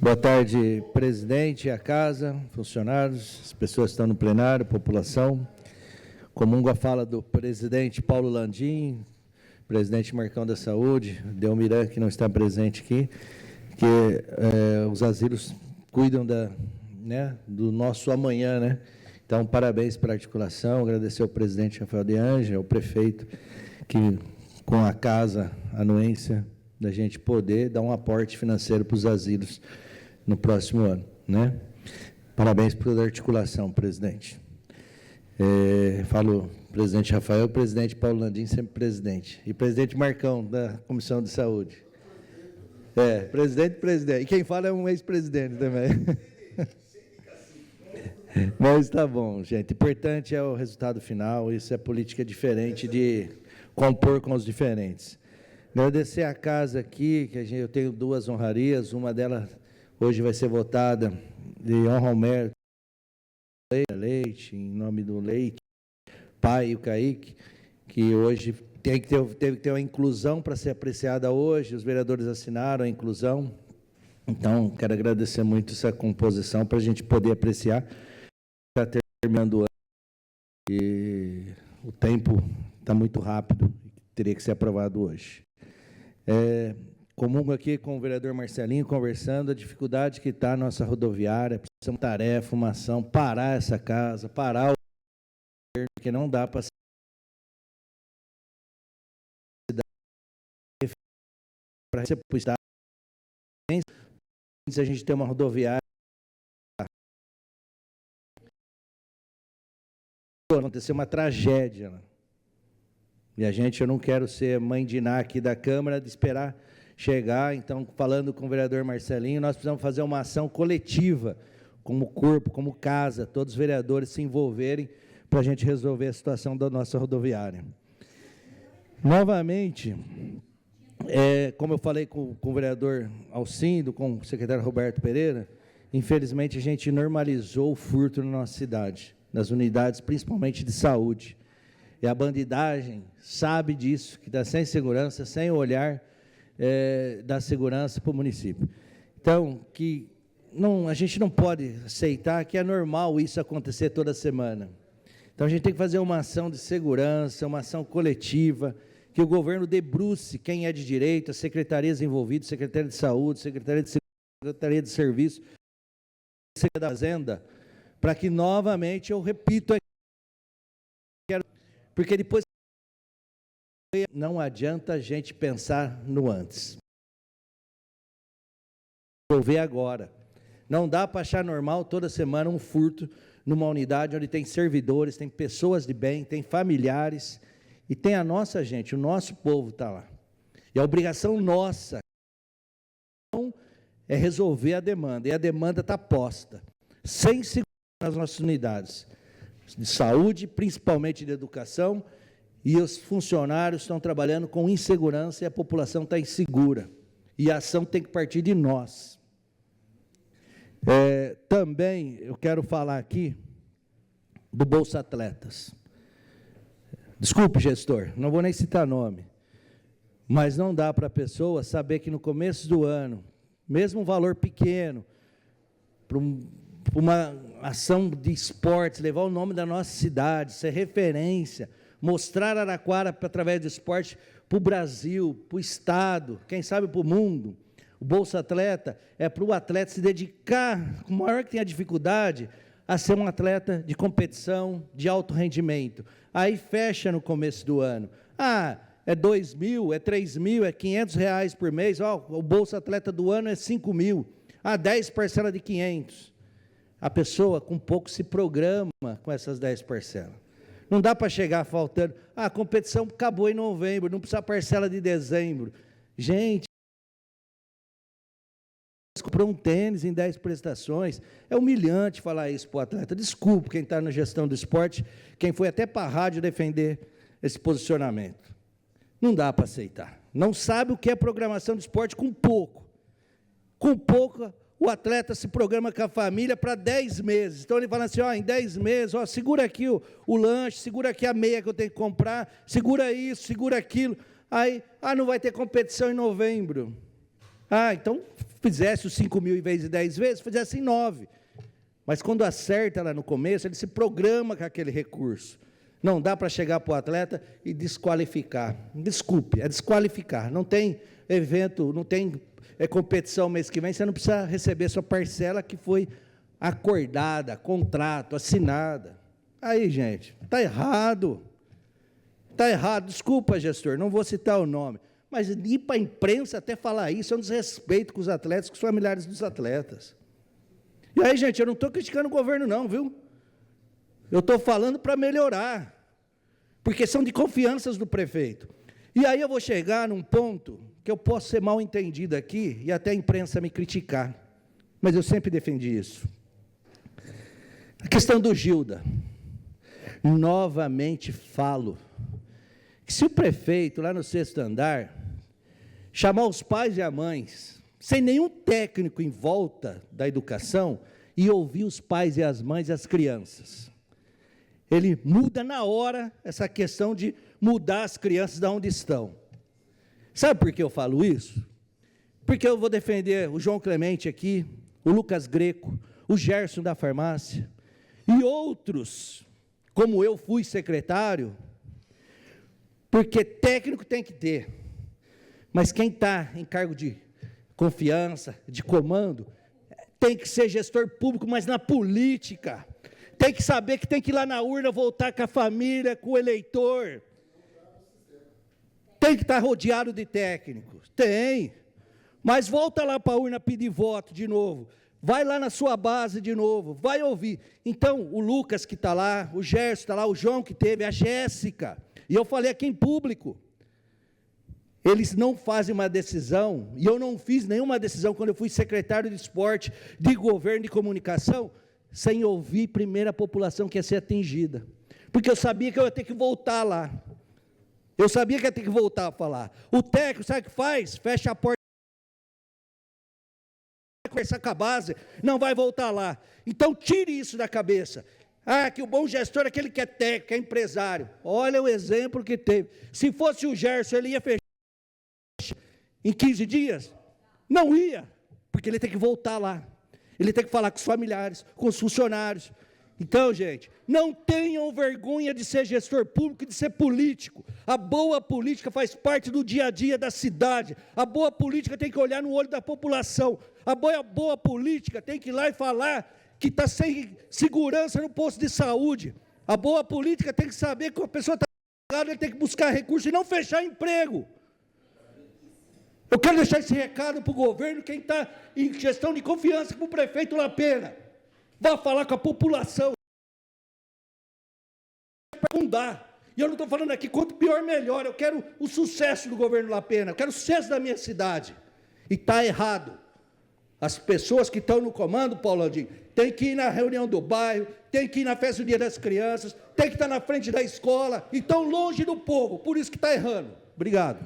Boa tarde, presidente, a casa, funcionários, as pessoas que estão no plenário, população. Comungo a fala do presidente Paulo Landim, presidente Marcão da Saúde, Delmiran, que não está presente aqui, que os asilos cuidam do nosso amanhã, né? Então, parabéns pela articulação, agradecer ao presidente Rafael de Ângela, ao prefeito, que com a casa, a anuência, da gente poder dar um aporte financeiro para os asilos no próximo ano, né? Parabéns pela articulação, presidente. Falo presidente Rafael, presidente Paulo Landim, sempre presidente. E presidente Marcão, da Comissão de Saúde. Presidente. E quem fala é um ex-presidente também. Mas tá bom, gente. Importante é o resultado final, isso é política diferente de compor com os diferentes. Agradecer a casa aqui, que eu tenho duas honrarias, uma delas hoje vai ser votada de honra ao mérito Leite, em nome do Leite, pai e o Kaique, que hoje teve que ter uma inclusão para ser apreciada hoje, os vereadores assinaram a inclusão, então quero agradecer muito essa composição para a gente poder apreciar, está terminando o ano, e o tempo está muito rápido, teria que ser aprovado hoje. Comungo aqui com o vereador Marcelinho, conversando, a dificuldade que está a nossa rodoviária, precisa de uma tarefa, uma ação, parar essa casa, parar o governo, que não dá para ser para o Estado. Se a gente tem uma rodoviária, aconteceu uma tragédia, né? E eu não quero ser mãe de Iná aqui da Câmara, de esperar chegar, então, falando com o vereador Marcelinho, nós precisamos fazer uma ação coletiva, como corpo, como casa, todos os vereadores se envolverem para a gente resolver a situação da nossa rodoviária. Novamente, como eu falei com o vereador Alcindo, com o secretário Roberto Pereira, infelizmente a gente normalizou o furto na nossa cidade, nas unidades, principalmente de saúde. E a bandidagem sabe disso, que está sem segurança, sem olhar da segurança para o município. Então, a gente não pode aceitar que é normal isso acontecer toda semana. Então, a gente tem que fazer uma ação de segurança, uma ação coletiva, que o governo debruce quem é de direito, as secretarias envolvidas, Secretaria de Saúde, Secretaria de Segurança, Secretaria de Serviço, Secretaria da Fazenda, para que, novamente, eu repito aqui, porque depois não adianta a gente pensar no antes. Resolver agora. Não dá para achar normal toda semana um furto numa unidade onde tem servidores, tem pessoas de bem, tem familiares, e tem a nossa gente, o nosso povo está lá. E a obrigação nossa é resolver a demanda, e a demanda está posta, sem segurança nas nossas unidades de saúde, principalmente de educação, e os funcionários estão trabalhando com insegurança e a população está insegura. E a ação tem que partir de nós. Também eu quero falar aqui do Bolsa Atletas. Desculpe, gestor, não vou nem citar nome, mas não dá para a pessoa saber que no começo do ano, mesmo um valor pequeno, para uma ação de esportes, levar o nome da nossa cidade, ser referência, mostrar Araraquara através do esporte para o Brasil, para o Estado, quem sabe para o mundo. O Bolsa Atleta é para o atleta se dedicar, com maior que tenha dificuldade, a ser um atleta de competição, de alto rendimento. Aí fecha no começo do ano. É 2 mil, é 3 mil, é 500 reais por mês. O Bolsa Atleta do ano é 5 mil. 10 parcelas de 500. A pessoa com pouco se programa com essas 10 parcelas. Não dá para chegar faltando, a competição acabou em novembro, não precisa parcela de dezembro. Gente, comprou um tênis em 10 prestações, é humilhante falar isso para o atleta. Desculpe quem está na gestão do esporte, quem foi até para a rádio defender esse posicionamento. Não dá para aceitar. Não sabe o que é programação de esporte com pouco. Com pouco, o atleta se programa com a família para 10 meses. Então, ele fala assim, em 10 meses, segura aqui o lanche, segura aqui a meia que eu tenho que comprar, segura isso, segura aquilo. Aí, não vai ter competição em novembro. Então, fizesse os 5 mil em vez de 10 vezes, fizesse em 9. Mas quando acerta lá no começo, ele se programa com aquele recurso. Não dá para chegar para o atleta e desqualificar. Desculpe, é desqualificar. Não tem evento, não tem competição mês que vem, você não precisa receber sua parcela que foi acordada, contrato, assinada. Aí, gente, está errado. Está errado. Desculpa, gestor, não vou citar o nome. Mas ir para a imprensa até falar isso é um desrespeito com os atletas, com os familiares dos atletas. E aí, gente, eu não estou criticando o governo não, viu? Eu estou falando para melhorar, porque são de confianças do prefeito. E aí eu vou chegar num ponto que eu posso ser mal entendido aqui, e até a imprensa me criticar, mas eu sempre defendi isso. A questão do Gilda. Novamente falo, que se o prefeito, lá no 6º andar, chamar os pais e as mães, sem nenhum técnico em volta da educação, e ouvir os pais e as mães e as crianças, ele muda na hora essa questão de mudar as crianças de onde estão. Sabe por que eu falo isso? Porque eu vou defender o João Clemente aqui, o Lucas Greco, o Gerson da farmácia, e outros, como eu fui secretário, porque técnico tem que ter, mas quem está em cargo de confiança, de comando, tem que ser gestor público, mas na política, tem que saber que tem que ir lá na urna, voltar com a família, com o eleitor, tem que estar rodeado de técnicos, tem, mas volta lá para a urna pedir voto de novo, vai lá na sua base de novo, vai ouvir. Então, o Lucas que está lá, o Gerson está lá, o João que teve, a Jéssica, e eu falei aqui em público, eles não fazem uma decisão, e eu não fiz nenhuma decisão quando eu fui secretário de esporte, de governo, de comunicação, sem ouvir primeiro a população que ia ser atingida, porque eu sabia que eu ia ter que voltar lá, eu sabia que ia ter que voltar a falar. O técnico, sabe o que faz? Fecha a porta, conversar com a base, não vai voltar lá. Então tire isso da cabeça. Ah, que o bom gestor é aquele que é técnico, é empresário. Olha o exemplo que teve. Se fosse o Gerson, ele ia fechar em 15 dias? Não ia, porque ele tem que voltar lá. Ele tem que falar com os familiares, com os funcionários. Então, gente, não tenham vergonha de ser gestor público e de ser político. A boa política faz parte do dia a dia da cidade. A boa política tem que olhar no olho da população. A boa política tem que ir lá e falar que está sem segurança no posto de saúde. A boa política tem que saber que a pessoa está pagada, ele tem que buscar recursos e não fechar emprego. Eu quero deixar esse recado para o governo, quem está em gestão de confiança, para o prefeito Lapena. Vá falar com a população. Não dá. E eu não estou falando aqui quanto pior, melhor. Eu quero o sucesso do governo Lapena, eu quero o sucesso da minha cidade. E está errado. As pessoas que estão no comando, Paulo Aldinho, tem que ir na reunião do bairro, tem que ir na festa do Dia das Crianças, tem que estar na frente da escola, e estão longe do povo, por isso que está errando. Obrigado.